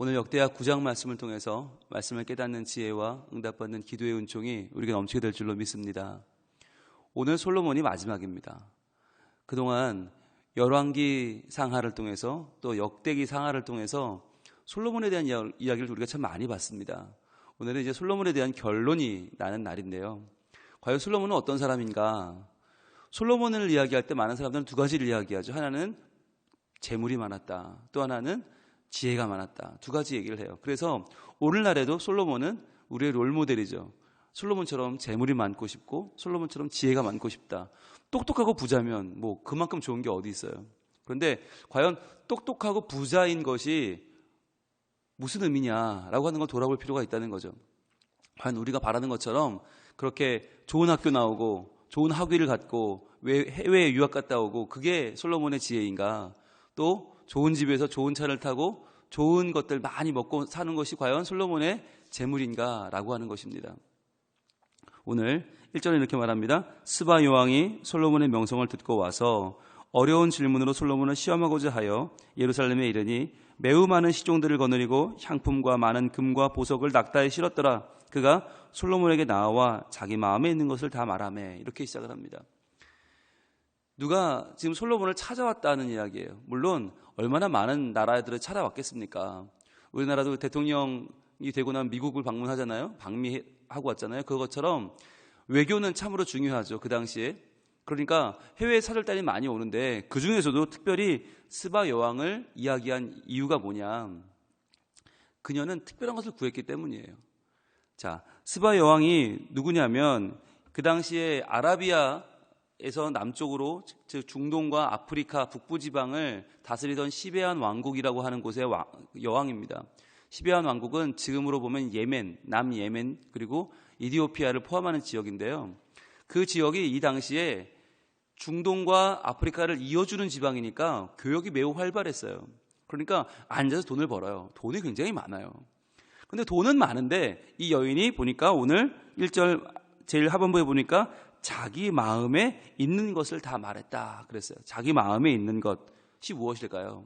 오늘 역대하 9장 말씀을 통해서 말씀을 깨닫는 지혜와 응답받는 기도의 은총이 우리에게 넘치게 될 줄로 믿습니다. 오늘 솔로몬이 마지막입니다. 그동안 열왕기 상하를 통해서 또 역대기 상하를 통해서 솔로몬에 대한 이야기를 우리가 참 많이 봤습니다. 오늘은 이제 솔로몬에 대한 결론이 나는 날인데요. 과연 솔로몬은 어떤 사람인가? 솔로몬을 이야기할 때 많은 사람들은 두 가지를 이야기하죠. 하나는 재물이 많았다. 또 하나는 지혜가 많았다. 두 가지 얘기를 해요. 그래서 오늘날에도 솔로몬은 우리의 롤모델이죠. 솔로몬처럼 재물이 많고 싶고 솔로몬처럼 지혜가 많고 싶다. 똑똑하고 부자면 뭐 그만큼 좋은 게 어디 있어요. 그런데 과연 똑똑하고 부자인 것이 무슨 의미냐라고 하는 걸 돌아볼 필요가 있다는 거죠. 과연 우리가 바라는 것처럼 그렇게 좋은 학교 나오고 좋은 학위를 갖고 해외에 유학 갔다 오고 그게 솔로몬의 지혜인가? 또 좋은 집에서 좋은 차를 타고 좋은 것들 많이 먹고 사는 것이 과연 솔로몬의 재물인가라고 하는 것입니다. 오늘 1절에 이렇게 말합니다. 스바 여왕이 솔로몬의 명성을 듣고 와서 어려운 질문으로 솔로몬을 시험하고자 하여 예루살렘에 이르니 매우 많은 시종들을 거느리고 향품과 많은 금과 보석을 낙타에 실었더라. 그가 솔로몬에게 나와 자기 마음에 있는 것을 다 말하매. 이렇게 시작을 합니다. 누가 지금 솔로몬을 찾아왔다는 이야기예요. 물론 얼마나 많은 나라들을 찾아왔겠습니까? 우리나라도 대통령이 되고 나면 미국을 방문하잖아요. 방미하고 왔잖아요. 그것처럼 외교는 참으로 중요하죠. 그 당시에. 그러니까 해외에 사절단이 많이 오는데 그 중에서도 특별히 스바 여왕을 이야기한 이유가 뭐냐. 그녀는 특별한 것을 구했기 때문이에요. 자, 스바 여왕이 누구냐면 그 당시에 아라비아에서 남쪽으로 즉 중동과 아프리카 북부 지방을 다스리던 시베안 왕국이라고 하는 곳의 여왕입니다. 시베안 왕국은 지금으로 보면 예멘, 남예멘 그리고 이디오피아를 포함하는 지역인데요. 그 지역이 이 당시에 중동과 아프리카를 이어주는 지방이니까 교역이 매우 활발했어요. 그러니까 앉아서 돈을 벌어요. 돈이 굉장히 많아요. 근데 돈은 많은데 이 여인이 보니까 오늘 1절 제일 하반부에 보니까 자기 마음에 있는 것을 다 말했다 그랬어요. 자기 마음에 있는 것이 무엇일까요?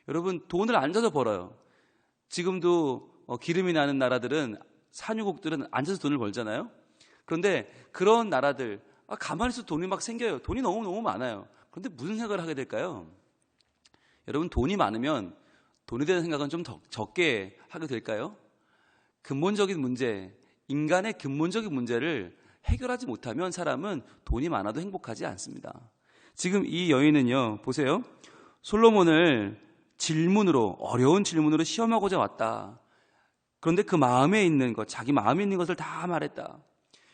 여러분 돈을 앉아서 벌어요. 지금도 기름이 나는 나라들은 산유국들은 앉아서 돈을 벌잖아요. 그런데 그런 나라들 가만히 있어도 돈이 막 생겨요. 돈이 너무너무 많아요. 그런데 무슨 생각을 하게 될까요? 여러분 돈이 많으면 돈에 대한 생각은 좀 적게 하게 될까요? 근본적인 문제, 인간의 근본적인 문제를 해결하지 못하면 사람은 돈이 많아도 행복하지 않습니다. 지금 이 여인은요, 보세요. 솔로몬을 어려운 질문으로 시험하고자 왔다. 그런데 그 마음에 있는 것, 자기 마음에 있는 것을 다 말했다.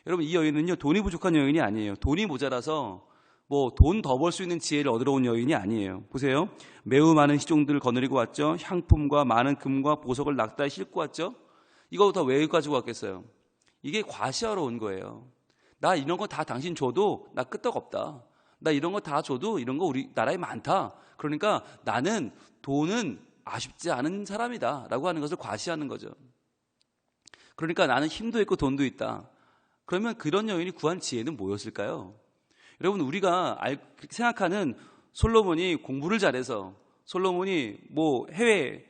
여러분 이 여인은요, 돈이 부족한 여인이 아니에요. 돈이 모자라서 뭐 돈 더 벌 수 있는 지혜를 얻으러 온 여인이 아니에요. 보세요. 매우 많은 시종들을 거느리고 왔죠. 향품과 많은 금과 보석을 낙타에 싣고 왔죠. 이거 다 왜 가지고 왔겠어요? 이게 과시하러 온 거예요. 나 이런 거 다 당신 줘도 나 끄떡없다. 나 이런 거 다 줘도 이런 거 우리 나라에 많다. 그러니까 나는 돈은 아쉽지 않은 사람이다 라고 하는 것을 과시하는 거죠. 그러니까 나는 힘도 있고 돈도 있다. 그러면 그런 여인이 구한 지혜는 뭐였을까요? 여러분 우리가 생각하는 솔로몬이 공부를 잘해서 솔로몬이 뭐 해외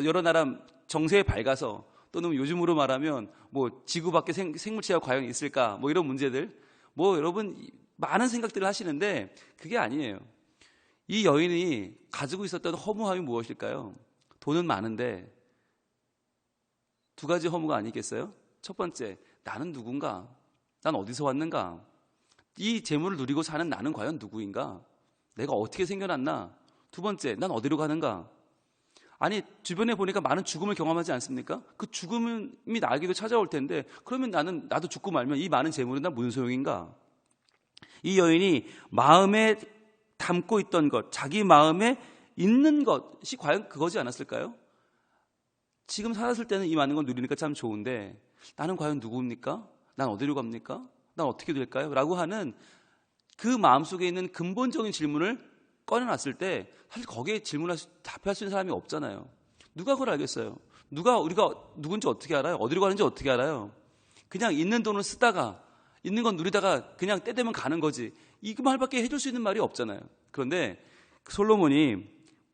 여러 나라 정세에 밝아서 또는 요즘으로 말하면 뭐 지구 밖에 생물체가 과연 있을까 뭐 이런 문제들 여러분 많은 생각들을 하시는데 그게 아니에요. 이 여인이 가지고 있었던 허무함이 무엇일까요? 돈은 많은데 두 가지 허무가 아니겠어요? 첫 번째, 나는 누군가? 난 어디서 왔는가? 이 재물을 누리고 사는 나는 과연 누구인가? 내가 어떻게 생겨났나? 두 번째, 난 어디로 가는가? 아니 주변에 보니까 많은 죽음을 경험하지 않습니까? 그 죽음이 나에게도 찾아올 텐데 그러면 나도 죽고 말면 이 많은 재물은 난 무슨 소용인가? 이 여인이 마음에 담고 있던 것, 자기 마음에 있는 것이 과연 그거지 않았을까요? 지금 살았을 때는 이 많은 걸 누리니까 참 좋은데 나는 과연 누구입니까? 난 어디로 갑니까? 난 어떻게 될까요? 라고 하는 그 마음속에 있는 근본적인 질문을 꺼내놨을 때 사실 거기에 답할 수 있는 사람이 없잖아요. 누가 그걸 알겠어요? 우리가 누군지 어떻게 알아요? 어디로 가는지 어떻게 알아요? 그냥 있는 돈을 쓰다가 있는 건 누리다가 그냥 때 되면 가는 거지. 이 말밖에 해줄 수 있는 말이 없잖아요. 그런데 솔로몬이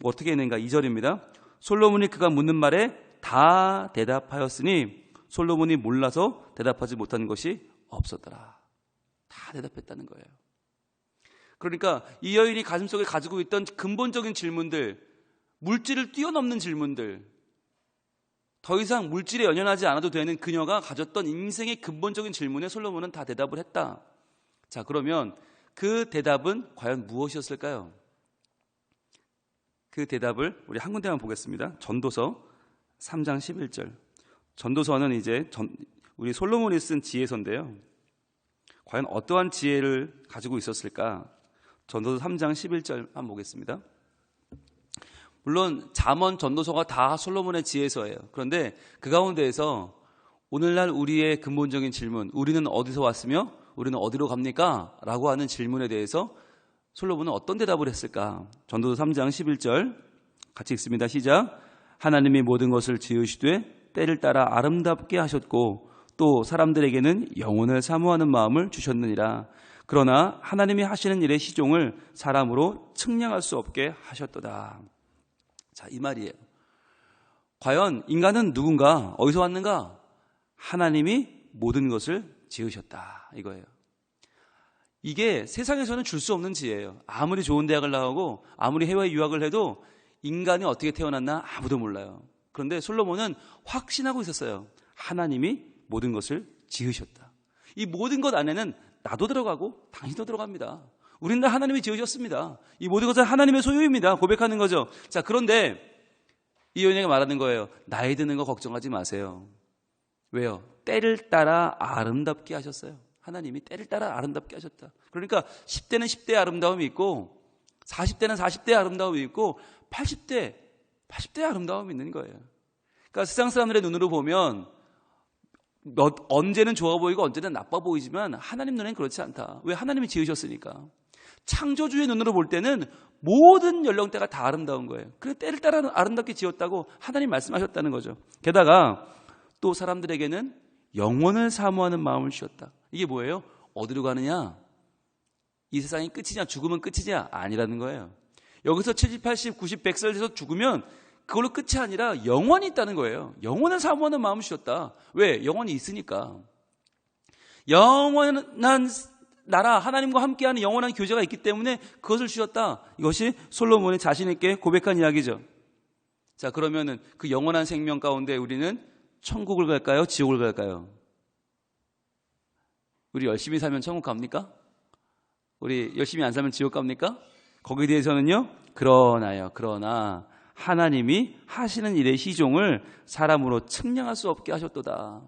어떻게 했는가? 2절입니다. 솔로몬이 그가 묻는 말에 다 대답하였으니 솔로몬이 몰라서 대답하지 못한 것이 없었더라. 다 대답했다는 거예요. 그러니까 이 여인이 가슴속에 가지고 있던 근본적인 질문들, 물질을 뛰어넘는 질문들, 더 이상 물질에 연연하지 않아도 되는 그녀가 가졌던 인생의 근본적인 질문에 솔로몬은 다 대답을 했다. 자, 그러면 그 대답은 과연 무엇이었을까요? 그 대답을 우리 한 군데만 보겠습니다. 전도서 3장 11절. 전도서는 이제 우리 솔로몬이 쓴 지혜서인데요. 과연 어떠한 지혜를 가지고 있었을까? 전도서 3장 11절 한번 보겠습니다. 물론 잠언, 전도서가 다 솔로몬의 지혜서예요. 그런데 그 가운데에서 오늘날 우리의 근본적인 질문, 우리는 어디서 왔으며 우리는 어디로 갑니까? 라고 하는 질문에 대해서 솔로몬은 어떤 대답을 했을까? 전도서 3장 11절 같이 읽습니다. 시작. 하나님이 모든 것을 지으시되 때를 따라 아름답게 하셨고 또 사람들에게는 영혼을 사모하는 마음을 주셨느니라. 그러나 하나님이 하시는 일의 시종을 사람으로 측량할 수 없게 하셨도다. 자, 이 말이에요. 과연 인간은 누군가, 어디서 왔는가? 하나님이 모든 것을 지으셨다, 이거예요. 이게 세상에서는 줄 수 없는 지혜예요. 아무리 좋은 대학을 나오고 아무리 해외 유학을 해도 인간이 어떻게 태어났나 아무도 몰라요. 그런데 솔로몬은 확신하고 있었어요. 하나님이 모든 것을 지으셨다. 이 모든 것 안에는 나도 들어가고 당신도 들어갑니다. 우리는 다 하나님이 지으셨습니다. 이 모든 것은 하나님의 소유입니다. 고백하는 거죠. 자, 그런데 이 여인에게 말하는 거예요. 나이 드는 거 걱정하지 마세요. 왜요? 때를 따라 아름답게 하셨어요. 하나님이 때를 따라 아름답게 하셨다. 그러니까 10대는 10대의 아름다움이 있고 40대는 40대의 아름다움이 있고 80대의 아름다움이 있는 거예요. 그러니까 세상 사람들의 눈으로 보면 언제는 좋아 보이고 언제는 나빠 보이지만 하나님 눈에는 그렇지 않다. 왜? 하나님이 지으셨으니까. 창조주의 눈으로 볼 때는 모든 연령대가 다 아름다운 거예요. 그래서 때를 따라 아름답게 지었다고 하나님 말씀하셨다는 거죠. 게다가 또 사람들에게는 영혼을 사모하는 마음을 주셨다. 이게 뭐예요? 어디로 가느냐? 이 세상이 끝이냐? 죽으면 끝이냐? 아니라는 거예요. 여기서 70, 80, 90, 100살 돼서 죽으면 그걸로 끝이 아니라 영원히 있다는 거예요. 영원을 사모하는 마음을 주셨다. 왜? 영원히 있으니까. 영원한 나라, 하나님과 함께하는 영원한 교제가 있기 때문에 그것을 주셨다. 이것이 솔로몬이 자신 있게 고백한 이야기죠. 자, 그러면은 그 영원한 생명 가운데 우리는 천국을 갈까요? 지옥을 갈까요? 우리 열심히 살면 천국 갑니까? 우리 열심히 안 살면 지옥 갑니까? 거기에 대해서는요, 그러나 하나님이 하시는 일의 시종을 사람으로 측량할 수 없게 하셨도다.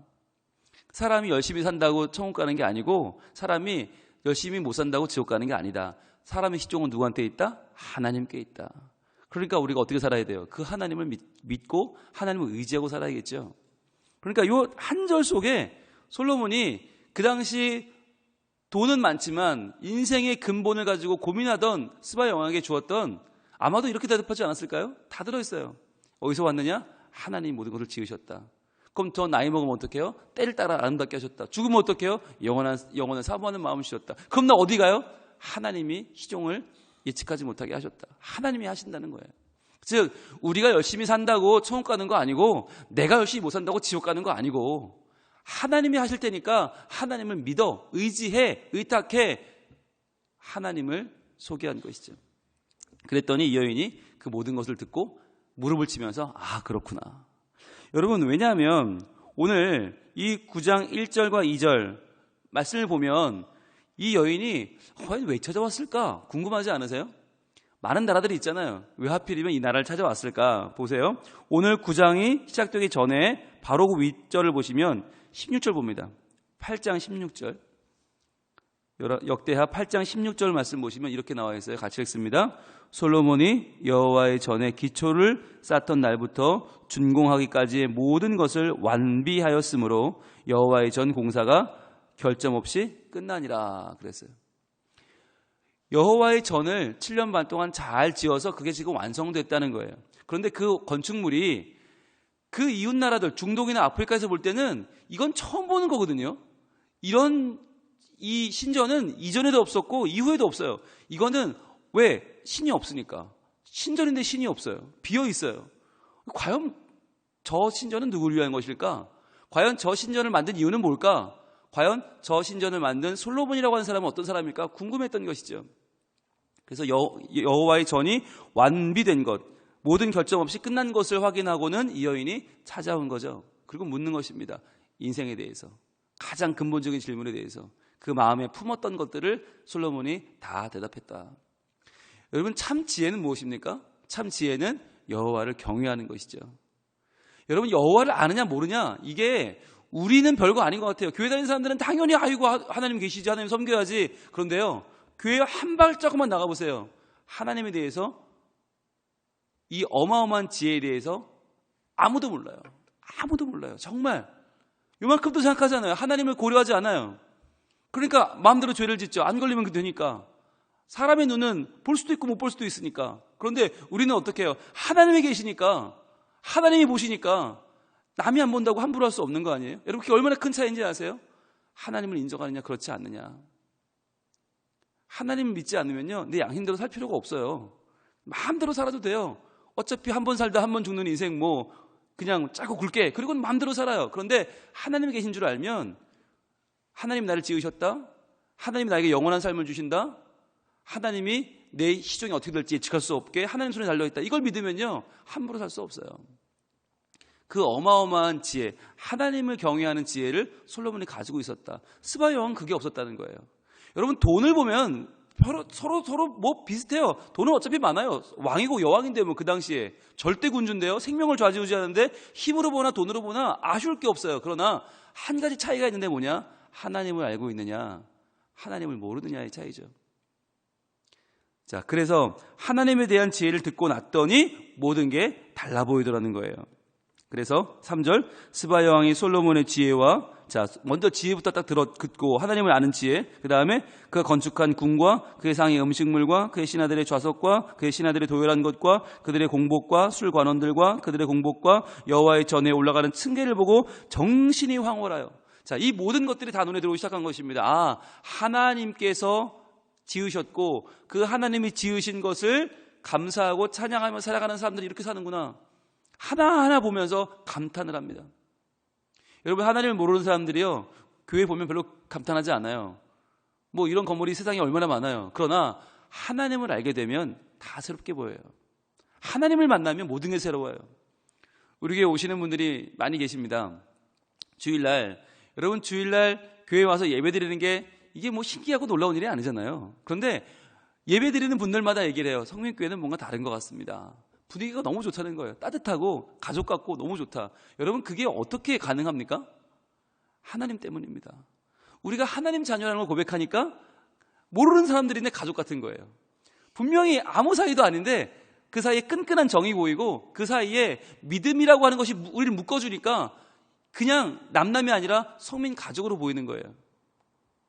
사람이 열심히 산다고 천국 가는 게 아니고 사람이 열심히 못 산다고 지옥 가는 게 아니다. 사람의 시종은 누구한테 있다? 하나님께 있다. 그러니까 우리가 어떻게 살아야 돼요? 그 하나님을 믿고 하나님을 의지하고 살아야겠죠. 그러니까 이 한 절 속에 솔로몬이 그 당시 돈은 많지만 인생의 근본을 가지고 고민하던 스바 영왕에게 주었던, 아마도 이렇게 대답하지 않았을까요? 다 들어있어요. 어디서 왔느냐? 하나님이 모든 것을 지으셨다. 그럼 더 나이 먹으면 어떡해요? 때를 따라 아름답게 하셨다. 죽으면 어떡해요? 영원을 사모하는 마음을 주셨다. 그럼 나 어디 가요? 하나님이 시종을 예측하지 못하게 하셨다. 하나님이 하신다는 거예요. 즉 우리가 열심히 산다고 천국 가는 거 아니고, 내가 열심히 못 산다고 지옥 가는 거 아니고, 하나님이 하실 테니까 하나님을 믿어, 의지해, 의탁해 하나님을 소개한 것이죠. 그랬더니 이 여인이 그 모든 것을 듣고 무릎을 치면서 아, 그렇구나. 여러분, 왜냐하면 오늘 이 9장 1절과 2절 말씀을 보면 이 여인이 과연 왜 찾아왔을까 궁금하지 않으세요? 많은 나라들이 있잖아요. 왜 하필이면 이 나라를 찾아왔을까? 보세요. 오늘 9장이 시작되기 전에 바로 그 윗절을 보시면 16절 봅니다. 8장 16절. 역대하 8장 16절 말씀 보시면 이렇게 나와 있어요. 같이 읽습니다. 솔로몬이 여호와의 전에 기초를 쌓던 날부터 준공하기까지의 모든 것을 완비하였으므로 여호와의 전 공사가 결점 없이 끝나니라 그랬어요. 여호와의 전을 7년 반 동안 잘 지어서 그게 지금 완성됐다는 거예요. 그런데 그 건축물이 그 이웃 나라들, 중동이나 아프리카에서 볼 때는 이건 처음 보는 거거든요. 이 신전은 이전에도 없었고 이후에도 없어요. 이거는 왜? 신이 없으니까. 신전인데 신이 없어요. 비어 있어요. 과연 저 신전은 누구를 위한 것일까? 과연 저 신전을 만든 이유는 뭘까? 과연 저 신전을 만든 솔로몬이라고 하는 사람은 어떤 사람일까? 궁금했던 것이죠. 그래서 여호와의 전이 완비된 것, 모든 결정 없이 끝난 것을 확인하고는 이 여인이 찾아온 거죠. 그리고 묻는 것입니다. 인생에 대해서, 가장 근본적인 질문에 대해서 그 마음에 품었던 것들을 솔로몬이 다 대답했다. 여러분, 참 지혜는 무엇입니까? 참 지혜는 여호와를 경외하는 것이죠. 여러분, 여호와를 아느냐 모르냐, 이게 우리는 별거 아닌 것 같아요. 교회 다니는 사람들은 당연히 아이고 하나님 계시지, 하나님 섬겨야지. 그런데요, 교회 한 발자국만 나가보세요. 하나님에 대해서, 이 어마어마한 지혜에 대해서 아무도 몰라요. 아무도 몰라요. 정말 요만큼도 생각하잖아요. 하나님을 고려하지 않아요. 그러니까 마음대로 죄를 짓죠. 안 걸리면 되니까. 사람의 눈은 볼 수도 있고 못 볼 수도 있으니까. 그런데 우리는 어떻게 해요? 하나님이 계시니까, 하나님이 보시니까 남이 안 본다고 함부로 할 수 없는 거 아니에요? 여러분, 그게 얼마나 큰 차이인지 아세요? 하나님을 인정하느냐 그렇지 않느냐. 하나님을 믿지 않으면요, 내 양심대로 살 필요가 없어요. 마음대로 살아도 돼요. 어차피 한 번 살다 한 번 죽는 인생, 뭐 그냥 짜고 굵게, 그리고는 마음대로 살아요. 그런데 하나님이 계신 줄 알면, 하나님 나를 지으셨다, 하나님이 나에게 영원한 삶을 주신다, 하나님이 내 시종이 어떻게 될지 예측할 수 없게 하나님 손에 달려있다, 이걸 믿으면요 함부로 살 수 없어요. 그 어마어마한 지혜, 하나님을 경외하는 지혜를 솔로몬이 가지고 있었다. 스바 여왕은 그게 없었다는 거예요. 여러분, 돈을 보면 서로 뭐 비슷해요. 돈은 어차피 많아요. 왕이고 여왕인데 뭐 그 당시에 절대 군주인데요, 생명을 좌지우지하는데 힘으로 보나 돈으로 보나 아쉬울 게 없어요. 그러나 한 가지 차이가 있는데 뭐냐? 하나님을 알고 있느냐, 하나님을 모르느냐의 차이죠. 자, 그래서 하나님에 대한 지혜를 듣고 났더니 모든 게 달라 보이더라는 거예요. 그래서 3절, 스바 여왕이 솔로몬의 지혜와, 자, 먼저 지혜부터 딱 듣고 하나님을 아는 지혜, 그 다음에 그가 건축한 궁과 그의 상의 음식물과 그의 신하들의 좌석과 그의 신하들의 도열한 것과 그들의 공복과 술관원들과 그들의 공복과 여호와의 전에 올라가는 층계를 보고 정신이 황홀하여. 자, 이 모든 것들이 다 눈에 들어오기 시작한 것입니다. 아, 하나님께서 지으셨고 그 하나님이 지으신 것을 감사하고 찬양하며 살아가는 사람들이 이렇게 사는구나. 하나하나 보면서 감탄을 합니다. 여러분, 하나님을 모르는 사람들이요, 교회 보면 별로 감탄하지 않아요. 뭐 이런 건물이 세상에 얼마나 많아요. 그러나 하나님을 알게 되면 다 새롭게 보여요. 하나님을 만나면 모든 게 새로워요. 우리 교회 오시는 분들이 많이 계십니다. 주일날, 여러분, 주일날 교회 와서 예배 드리는 게 이게 뭐 신기하고 놀라운 일이 아니잖아요. 그런데 예배 드리는 분들마다 얘기를 해요. 성민교회는 뭔가 다른 것 같습니다. 분위기가 너무 좋다는 거예요. 따뜻하고 가족 같고 너무 좋다. 여러분, 그게 어떻게 가능합니까? 하나님 때문입니다. 우리가 하나님 자녀라는 걸 고백하니까 모르는 사람들인데 가족 같은 거예요. 분명히 아무 사이도 아닌데 그 사이에 끈끈한 정이 보이고 그 사이에 믿음이라고 하는 것이 우리를 묶어주니까 그냥 남남이 아니라 성민 가족으로 보이는 거예요.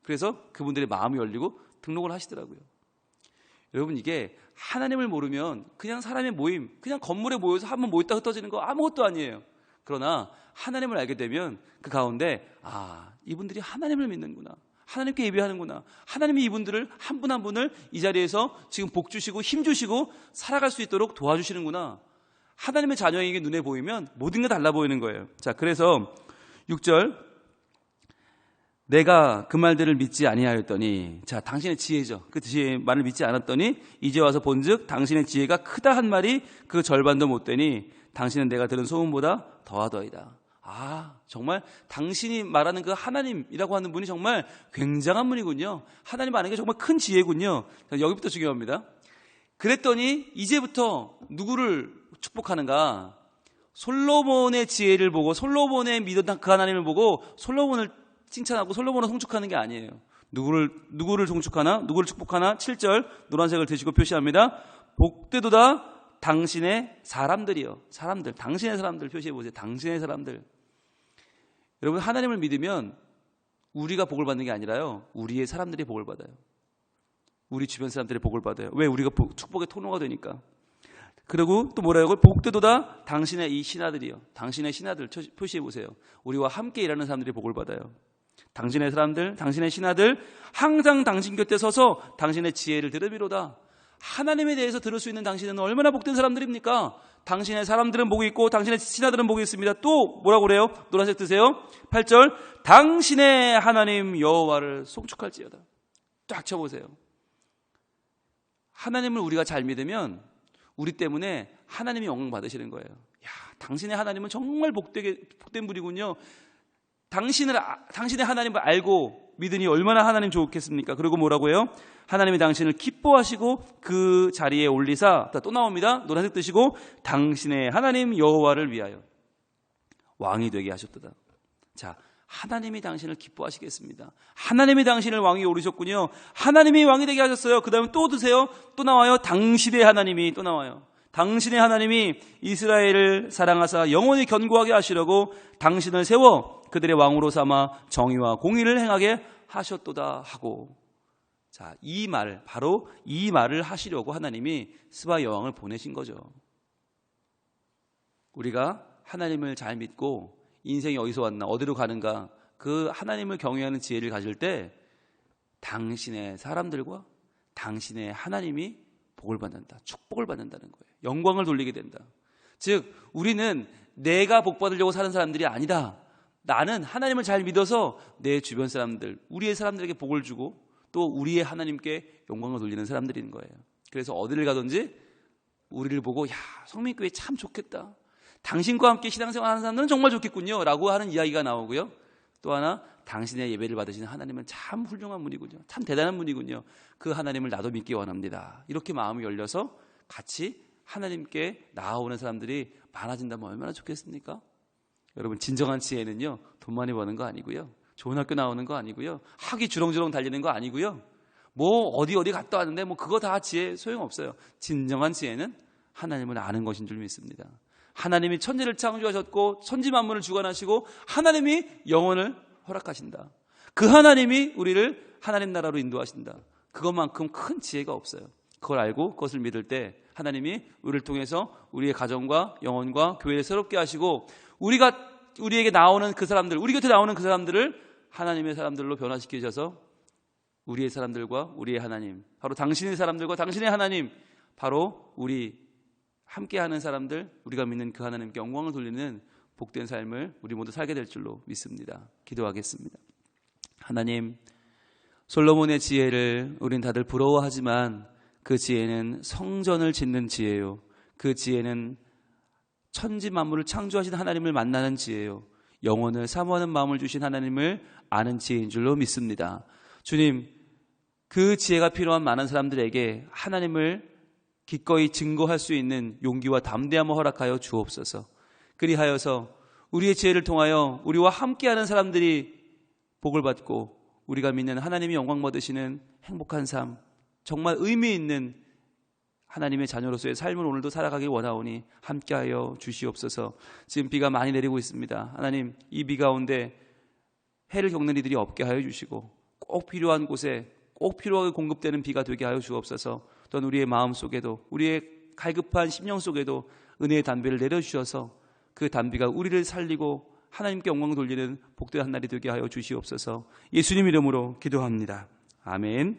그래서 그분들의 마음이 열리고 등록을 하시더라고요. 여러분, 이게 하나님을 모르면 그냥 사람의 모임, 그냥 건물에 모여서 한번 모였다 흩어지는 거 아무것도 아니에요. 그러나 하나님을 알게 되면 그 가운데, 아, 이분들이 하나님을 믿는구나, 하나님께 예배하는구나, 하나님이 이분들을 한 분 한 분을 이 자리에서 지금 복 주시고 힘 주시고 살아갈 수 있도록 도와주시는구나. 하나님의 자녀에게 눈에 보이면 모든 게 달라 보이는 거예요. 자, 그래서 6절, 내가 그 말들을 믿지 아니하였더니, 자, 당신의 지혜죠. 그 지혜의 말을 믿지 않았더니 이제 와서 본즉 당신의 지혜가 크다 한 말이 그 절반도 못 되니 당신은 내가 들은 소문보다 더하더이다. 아, 정말 당신이 말하는 그 하나님이라고 하는 분이 정말 굉장한 분이군요. 하나님 아는 게 정말 큰 지혜군요. 여기부터 중요합니다. 그랬더니 이제부터 누구를 축복하는가? 솔로몬의 지혜를 보고, 솔로몬의 믿었던 그 하나님을 보고 솔로몬을 칭찬하고 솔로몬을 송축하는 게 아니에요. 누구를 송축하나? 누구를 축복하나? 7절 노란색을 드시고 표시합니다. 복되도다 당신의 사람들이요. 사람들, 당신의 사람들 표시해 보세요. 당신의 사람들. 여러분, 하나님을 믿으면 우리가 복을 받는 게 아니라요, 우리의 사람들이 복을 받아요. 우리 주변 사람들이 복을 받아요. 왜? 우리가 축복의 통로가 되니까. 그리고 또 뭐라고? 복되도다 당신의 이 신하들이요. 당신의 신하들 표시해 보세요. 우리와 함께 일하는 사람들이 복을 받아요. 당신의 사람들, 당신의 신하들, 항상 당신 곁에 서서 당신의 지혜를 들으미로다. 하나님에 대해서 들을 수 있는 당신은 얼마나 복된 사람들입니까? 당신의 사람들은 복이 있고 당신의 신하들은 복이 있습니다. 또 뭐라고 그래요? 노란색 뜨세요. 8절 당신의 하나님 여호와를 송축할지어다. 쫙 쳐보세요. 하나님을 우리가 잘 믿으면 우리 때문에 하나님이 영광 받으시는 거예요. 야, 당신의 하나님은 정말 복된 분이군요. 당신의 하나님을 알고 믿으니 얼마나 하나님 좋겠습니까? 그리고 뭐라고 해요? 하나님이 당신을 기뻐하시고 그 자리에 올리사, 또 나옵니다. 노란색 뜨시고 당신의 하나님 여호와를 위하여 왕이 되게 하셨도다. 자, 하나님이 당신을 기뻐하시겠습니다. 하나님이 당신을 왕이 오르셨군요. 하나님이 왕이 되게 하셨어요. 그 다음에 또 드세요. 또 나와요. 당신의 하나님이 또 나와요. 당신의 하나님이 이스라엘을 사랑하사 영원히 견고하게 하시려고 당신을 세워 그들의 왕으로 삼아 정의와 공의를 행하게 하셨도다 하고, 자, 바로 이 말을 하시려고 하나님이 스바 여왕을 보내신 거죠. 우리가 하나님을 잘 믿고 인생이 어디서 왔나 어디로 가는가 그 하나님을 경외하는 지혜를 가질 때 당신의 사람들과 당신의 하나님이 복을 받는다, 축복을 받는다는 거예요. 영광을 돌리게 된다. 즉 우리는 내가 복 받으려고 사는 사람들이 아니다. 나는 하나님을 잘 믿어서 내 주변 사람들, 우리의 사람들에게 복을 주고 또 우리의 하나님께 영광을 돌리는 사람들인 거예요. 그래서 어디를 가든지 우리를 보고 야, 성민교회 참 좋겠다, 당신과 함께 신앙생활 하는 사람들은 정말 좋겠군요 라고 하는 이야기가 나오고요. 또 하나, 당신의 예배를 받으시는 하나님은 참 훌륭한 분이군요, 참 대단한 분이군요, 그 하나님을 나도 믿기 원합니다. 이렇게 마음이 열려서 같이 하나님께 나아오는 사람들이 많아진다면 얼마나 좋겠습니까? 여러분, 진정한 지혜는요, 돈 많이 버는 거 아니고요, 좋은 학교 나오는 거 아니고요, 학위 주렁주렁 달리는 거 아니고요, 뭐 어디 갔다 왔는데 뭐 그거 다 지혜 소용없어요. 진정한 지혜는 하나님을 아는 것인 줄 믿습니다. 하나님이 천지를 창조하셨고 천지 만물을 주관하시고 하나님이 영혼을 허락하신다. 그 하나님이 우리를 하나님 나라로 인도하신다. 그것만큼 큰 지혜가 없어요. 그걸 알고 그것을 믿을 때 하나님이 우리를 통해서 우리의 가정과 영혼과 교회를 새롭게 하시고 우리에게 나오는 그 사람들, 우리 곁에 나오는 그 사람들을 하나님의 사람들로 변화시키셔서 우리의 사람들과 우리의 하나님, 바로 당신의 사람들과 당신의 하나님, 바로 우리 함께하는 사람들, 우리가 믿는 그 하나님께 영광을 돌리는 복된 삶을 우리 모두 살게 될 줄로 믿습니다. 기도하겠습니다. 하나님, 솔로몬의 지혜를 우린 다들 부러워하지만 그 지혜는 성전을 짓는 지혜요, 그 지혜는 천지 만물을 창조하신 하나님을 만나는 지혜요, 영혼을 사모하는 마음을 주신 하나님을 아는 지혜인 줄로 믿습니다. 주님, 그 지혜가 필요한 많은 사람들에게 하나님을 기꺼이 증거할 수 있는 용기와 담대함을 허락하여 주옵소서. 그리하여서 우리의 지혜를 통하여 우리와 함께하는 사람들이 복을 받고 우리가 믿는 하나님이 영광 받으시는 행복한 삶, 정말 의미 있는 하나님의 자녀로서의 삶을 오늘도 살아가길 원하오니 함께하여 주시옵소서. 지금 비가 많이 내리고 있습니다. 하나님, 이 비 가운데 해를 겪는 이들이 없게 하여 주시고 꼭 필요한 곳에 꼭 필요하게 공급되는 비가 되게 하여 주옵소서. 또한 우리의 마음 속에도, 우리의 갈급한 심령 속에도 은혜의 단비를 내려주셔서 그 단비가 우리를 살리고 하나님께 영광을 돌리는 복된 한 날이 되게 하여 주시옵소서. 예수님 이름으로 기도합니다. 아멘.